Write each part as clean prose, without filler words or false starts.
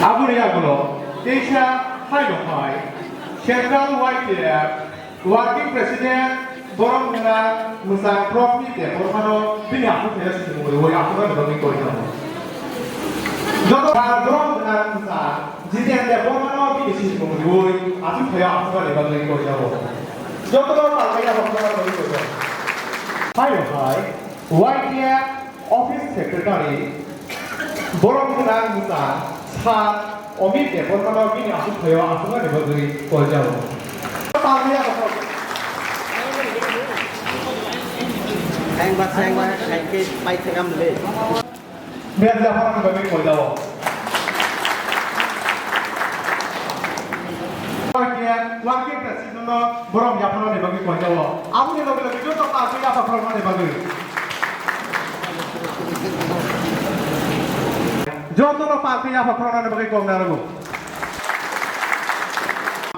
আবুরিয়াগুলো দেশা হাইডোহাই সেন্ট্রাল ওয়াইটিয়া ওয়ার্কিং প্রেসিডেন্ট বরমনা মুসা প্রফি তে বরমানো বিনা ফুটেস সিমুই ওই আপনারা নবি করিনো যত বরমনা মুসা জিতেন তে বরমানো বিনি সিমুই ওই আতু ফয়া আপনারা নবি করিনো যত পালকাইয়া আপনারা নবি করিনো হাইডোহাই ওয়াইটিয়া অফিস সেক্রেটারি বরমনা মুসা 사 어미때 볼까봐 미니 아프고요. 아프가 되거든요. 거죠. 빠르야 봐. 생과 이렇게 파이트 가면 돼. 매달 하는 거 보면 거죠. 왕께 프레시던트 보람 야파로 내방이 거죠. 아무리 너블 저도 빠르야 야파로 내방이 যতন পাখিয়া ফখরানে বগে কম নারগো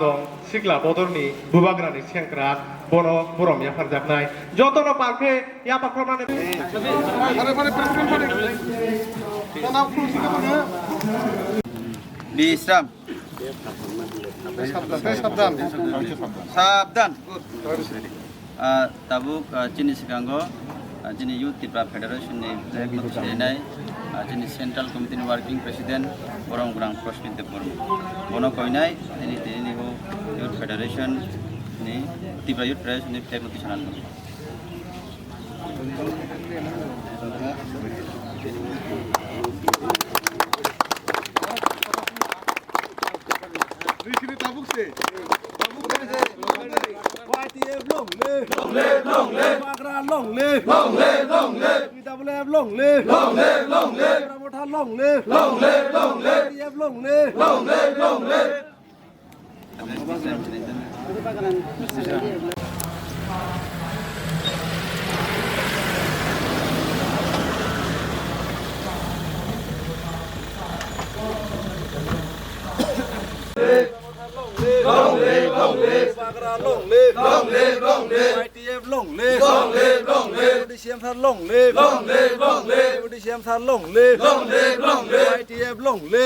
দং সিগলা বদরনি বুবাগ্রানি সেংক্রা বন বরম ইয়াফার জাবনাই যতন পাখে ইয়া ফখরানে আরে প্রেসিডেন্ট পড়ে তানা ফুসিকে বলে বিশ্রাম সাবধান tabuk jini sikango jini youth tipra federation ni black senai jini central committee ni working president borong grang prospect borong bono koinai ini ho youth federation ni tipra youth press ni flag notice nan Rishini tabuk se YTF long le Bagra long le PWF long le Ramotha long le YTF long le Bagra long le YTF long le DCM than long le DCM than long le YTF long le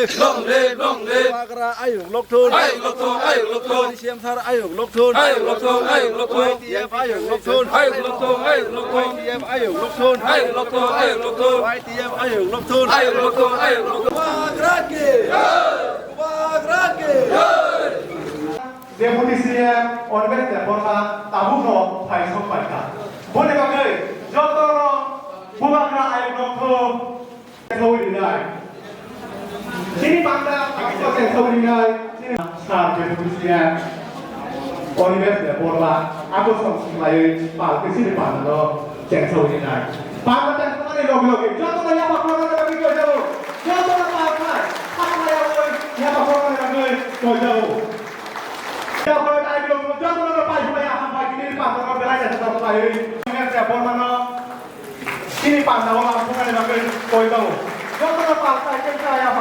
Bagra ayung lok thun DCM than ayung lok thun YTF ayung lok thun YTF ayung lok thun YTF ayung lok thun Bagra ke Demokrasinya organ terborka tabuno paisok paika. Boleh bagai jotoro bubagra ayam nokto sawi dinai. Sini panda pakai sawi dinai. Sini sah demokrasinya organ terborka. Aku sama lagi pak sini panda cek sawi dinai. Panda dan kemana logi jotoro yang bakal orang bagi kau jauh. Jotoro pakai. Apa yang bakal orang bagi kau jauh. Ya kalau ada yang belum jangan lupa supaya apa ini pandang orang belajar tetap baik. Ingat ya, mana ini pandang orang bukan yang bagai kau tahu. Jangan lupa saya